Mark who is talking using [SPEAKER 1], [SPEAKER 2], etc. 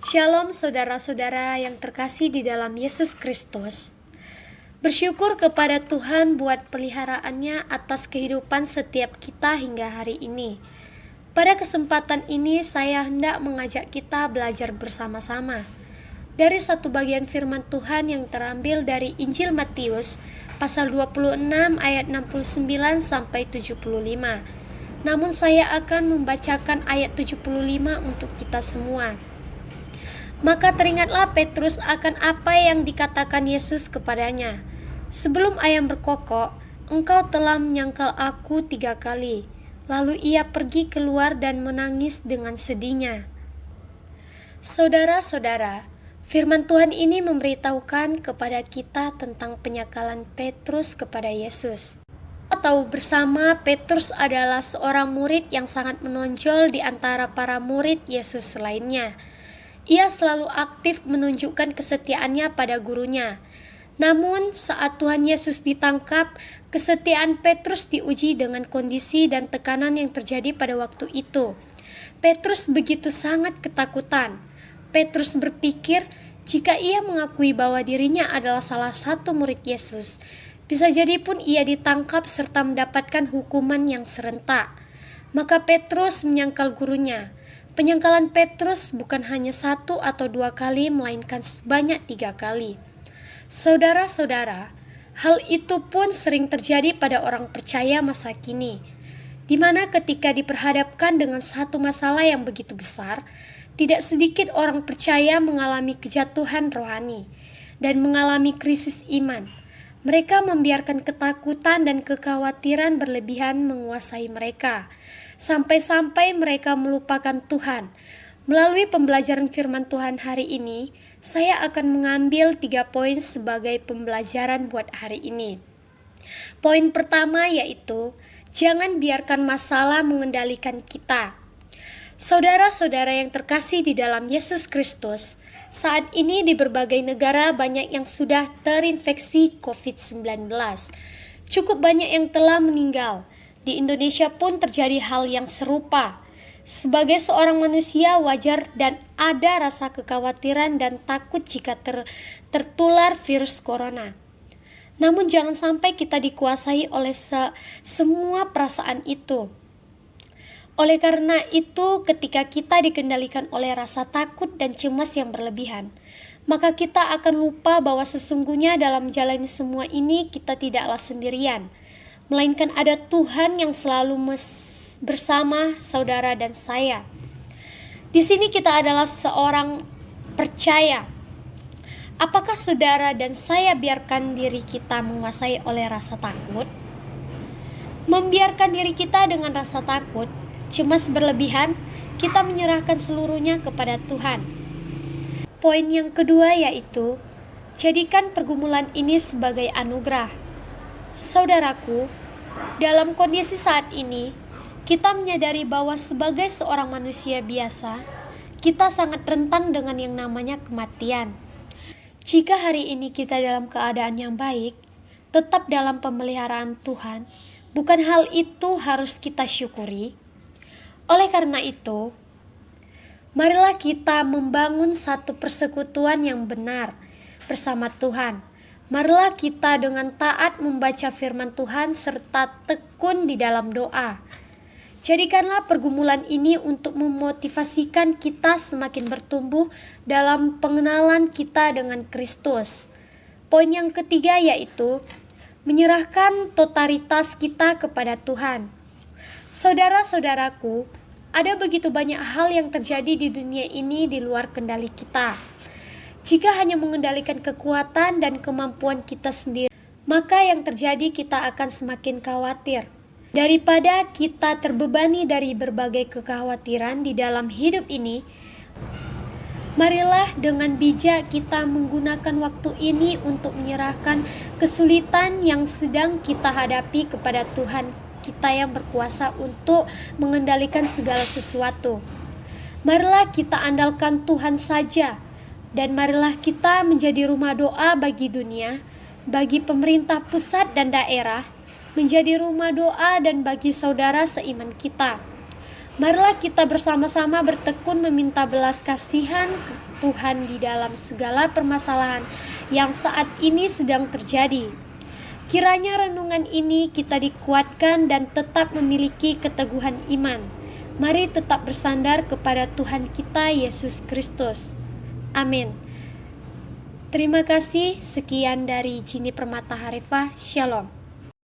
[SPEAKER 1] Shalom saudara-saudara yang terkasih di dalam Yesus Kristus. Bersyukur kepada Tuhan buat peliharaannya atas kehidupan setiap kita hingga hari ini. Pada kesempatan ini saya hendak mengajak kita belajar bersama-sama dari satu bagian firman Tuhan yang terambil dari Injil Matius pasal 26 ayat 69 sampai 75. Namun saya akan membacakan ayat 75 untuk kita semua. Maka teringatlah Petrus akan apa yang dikatakan Yesus kepadanya. Sebelum ayam berkokok, engkau telah menyangkal aku 3 kali. Lalu ia pergi keluar dan menangis dengan sedihnya. Saudara-saudara, firman Tuhan ini memberitahukan kepada kita tentang penyangkalan Petrus kepada Yesus. Kita tahu bersama Petrus adalah seorang murid yang sangat menonjol di antara para murid Yesus lainnya. Ia selalu aktif menunjukkan kesetiaannya pada gurunya. Namun saat Tuhan Yesus ditangkap, kesetiaan Petrus diuji dengan kondisi dan tekanan yang terjadi pada waktu itu. Petrus begitu sangat ketakutan. Petrus berpikir jika ia mengakui bahwa dirinya adalah salah satu murid Yesus, bisa jadi pun ia ditangkap serta mendapatkan hukuman yang serentak. Maka Petrus menyangkal gurunya. Penyangkalan Petrus bukan hanya 1 atau 2 kali, melainkan sebanyak 3 kali. Saudara-saudara, hal itu pun sering terjadi pada orang percaya masa kini, di mana ketika diperhadapkan dengan satu masalah yang begitu besar, tidak sedikit orang percaya mengalami kejatuhan rohani dan mengalami krisis iman. Mereka membiarkan ketakutan dan kekhawatiran berlebihan menguasai mereka, sampai-sampai mereka melupakan Tuhan. Melalui pembelajaran firman Tuhan hari ini, saya akan mengambil 3 poin sebagai pembelajaran buat hari ini. Poin pertama yaitu, jangan biarkan masalah mengendalikan kita. Saudara-saudara yang terkasih di dalam Yesus Kristus, saat ini di berbagai negara banyak yang sudah terinfeksi COVID-19. Cukup banyak yang telah meninggal. Di Indonesia pun terjadi hal yang serupa. Sebagai seorang manusia wajar dan ada rasa kekhawatiran dan takut jika tertular virus corona. Namun jangan sampai kita dikuasai oleh semua perasaan itu. Oleh karena itu, ketika kita dikendalikan oleh rasa takut dan cemas yang berlebihan, maka kita akan lupa bahwa sesungguhnya dalam menjalani semua ini kita tidaklah sendirian, melainkan ada Tuhan yang selalu bersama saudara dan saya. Di sini kita adalah seorang percaya. Apakah saudara dan saya biarkan diri kita menguasai oleh rasa takut? Membiarkan diri kita dengan rasa takut, cemas berlebihan, kita menyerahkan seluruhnya kepada Tuhan. Poin yang kedua yaitu, jadikan pergumulan ini sebagai anugerah. Saudaraku, dalam kondisi saat ini, kita menyadari bahwa sebagai seorang manusia biasa, kita sangat rentan dengan yang namanya kematian. Jika hari ini kita dalam keadaan yang baik, tetap dalam pemeliharaan Tuhan, bukan hal itu harus kita syukuri. Oleh karena itu, marilah kita membangun satu persekutuan yang benar bersama Tuhan. Marilah kita dengan taat membaca firman Tuhan serta tekun di dalam doa. Jadikanlah pergumulan ini untuk memotivasikan kita semakin bertumbuh dalam pengenalan kita dengan Kristus. Poin yang ketiga yaitu menyerahkan totalitas kita kepada Tuhan. Saudara-saudaraku, ada begitu banyak hal yang terjadi di dunia ini di luar kendali kita. Jika hanya mengendalikan kekuatan dan kemampuan kita sendiri, maka yang terjadi kita akan semakin khawatir. Daripada kita terbebani dari berbagai kekhawatiran di dalam hidup ini, marilah dengan bijak kita menggunakan waktu ini untuk menyerahkan kesulitan yang sedang kita hadapi kepada Tuhan kita yang berkuasa untuk mengendalikan segala sesuatu. Marilah kita andalkan Tuhan saja, dan marilah kita menjadi rumah doa bagi dunia, bagi pemerintah pusat dan daerah, menjadi rumah doa dan bagi saudara seiman kita. Marilah kita bersama-sama bertekun meminta belas kasihan Tuhan di dalam segala permasalahan yang saat ini sedang terjadi. Kiranya renungan ini kita dikuatkan dan tetap memiliki keteguhan iman. Mari tetap bersandar kepada Tuhan kita Yesus Kristus. Amin. Terima kasih. Sekian dari Jini Permata Harifah. Shalom.